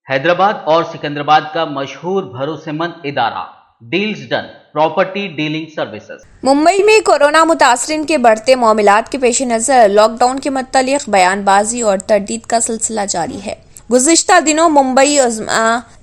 حیدرآباد اور سکندرآباد کا مشہور بھروسے مند ادارہ deals done property dealing services Mumbai میں کورونا متاثرین کے بڑھتے معاملات کے پیش نظر لاک ڈاؤن کے متعلق بیان بازی اور تردید کا سلسلہ جاری ہے۔ گزشتہ دنوں ممبئی عظمی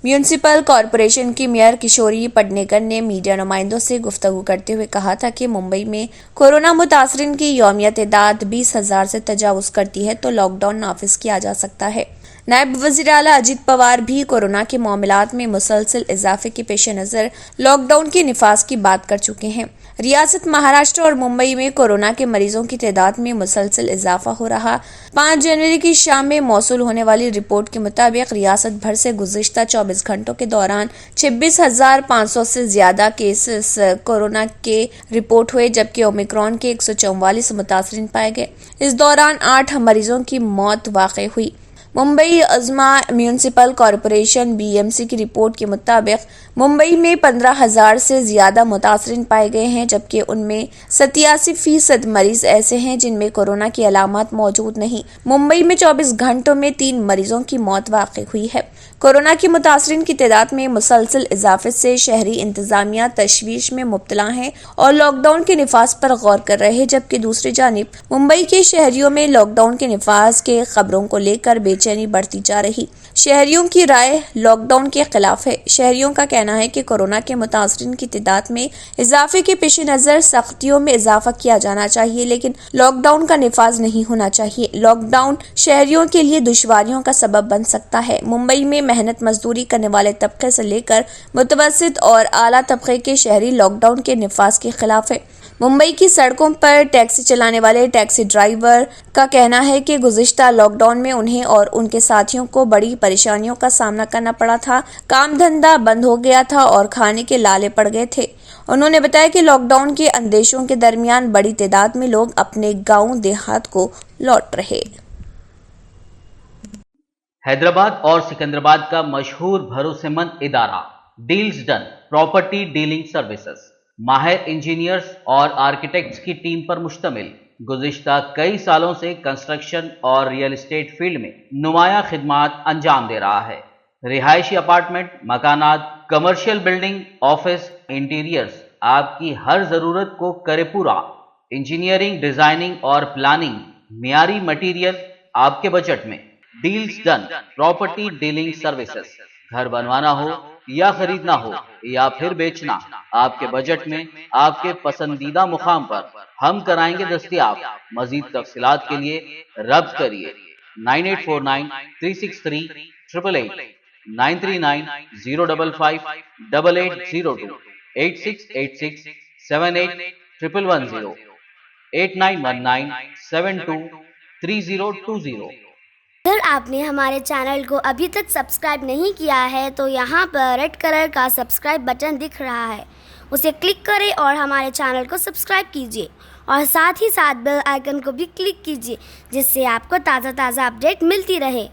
میونسپل کارپوریشن کی میئر کشوری پڈنیکر نے میڈیا نمائندوں سے گفتگو کرتے ہوئے کہا تھا کہ ممبئی میں کورونا متاثرین کی یومیہ تعداد 20,000 سے تجاوز کرتی ہے تو لاک ڈاؤن نافذ کیا جا سکتا ہے۔ نائب وزیر اعلیٰ اجیت پوار بھی کورونا کے معاملات میں مسلسل اضافے کے پیش نظر لاک ڈاؤن کے نفاذ کی بات کر چکے ہیں۔ ریاست مہاراشٹر اور ممبئی میں کورونا کے مریضوں کی تعداد میں مسلسل اضافہ ہو رہا۔ 5 جنوری کی شام میں موصول ہونے والی رپورٹ کے مطابق ریاست بھر سے گزشتہ 24 گھنٹوں کے دوران 26,500 سے زیادہ کیسز کورونا کے رپورٹ ہوئے، جبکہ اومیکرون کے 144 متاثرین پائے گئے۔ اس دوران 8 مریضوں کی موت واقع ہوئی۔ ممبئی عظمی میونسپل کارپوریشن (BMC) کی رپورٹ کے مطابق ممبئی میں 15,000 سے زیادہ متاثرین پائے گئے ہیں، جبکہ ان میں 87% مریض ایسے ہیں جن میں کورونا کی علامات موجود نہیں۔ ممبئی میں 24 گھنٹوں میں 3 مریضوں کی موت واقع ہوئی ہے۔ کورونا کے متاثرین کی تعداد میں مسلسل اضافے سے شہری انتظامیہ تشویش میں مبتلا ہیں اور لاک ڈاؤن کے نفاذ پر غور کر رہے ہیں، جبکہ دوسری جانب ممبئی کے شہریوں میں لاک ڈاؤن کے نفاذ کے خبروں کو لے کر بے چینی بڑھتی جا رہی۔ شہریوں کی رائے لاک ڈاؤن کے خلاف ہے۔ شہریوں کا کہنا ہے کہ کورونا کے متاثرین کی تعداد میں اضافے کے پیش نظر سختیوں میں اضافہ کیا جانا چاہیے، لیکن لاک ڈاؤن کا نفاذ نہیں ہونا چاہیے۔ لاک ڈاؤن شہریوں کے لیے دشواریوں کا سبب بن سکتا ہے۔ ممبئی میں محنت مزدوری کرنے والے طبقے سے لے کر متوسط اور اعلیٰ طبقے کے شہری لاک ڈاؤن کے نفاذ کے خلاف ہے۔ ممبئی کی سڑکوں پر ٹیکسی چلانے والے ٹیکسی ڈرائیور کا کہنا ہے کہ گزشتہ لاک ڈاؤن میں انہیں اور ان کے ساتھیوں کو بڑی پریشانیوں کا سامنا کرنا پڑا تھا۔ کام دھندا بند ہو گیا تھا اور کھانے کے لالے پڑ گئے تھے۔ انہوں نے بتایا کہ لاک ڈاؤن کے اندیشوں کے درمیان بڑی تعداد میں لوگ اپنے گاؤں دیہات کو لوٹ رہے۔ حیدرآباد اور سکندرآباد کا مشہور بھروسے مند ادارہ deals done property dealing services ماہر انجینئرز اور آرکیٹیکٹس کی ٹیم پر مشتمل گزشتہ کئی سالوں سے کنسٹرکشن اور ریئل اسٹیٹ فیلڈ میں نمایاں خدمات انجام دے رہا ہے۔ رہائشی اپارٹمنٹ، مکانات، کمرشل بلڈنگ، آفس، انٹیریئرز، آپ کی ہر ضرورت کو کرے پورا۔ انجینئرنگ، ڈیزائننگ اور پلاننگ، معیاری مٹیریل آپ کے بجٹ میں۔ Deals done property dealing services, گھر بنوانا ہو یا خریدنا ہو یا پھر بیچنا، آپ کے بجٹ میں، آپ کے پسندیدہ مقام پر ہم کرائیں گے دستیاب۔ مزید تفصیلات کے لیے ربط کریے 9849363888 939-055-8802 8686781110 8919723020۔ اگر آپ نے ہمارے چینل کو ابھی تک سبسکرائب نہیں کیا ہے تو یہاں پر ریڈ کلر کا سبسکرائب بٹن دکھ رہا ہے، اسے کلک کریں اور ہمارے چینل کو سبسکرائب کیجیے اور ساتھ ہی ساتھ بیل آئیکن کو بھی کلک کیجیے، جس سے آپ کو تازہ اپڈیٹ ملتی رہے۔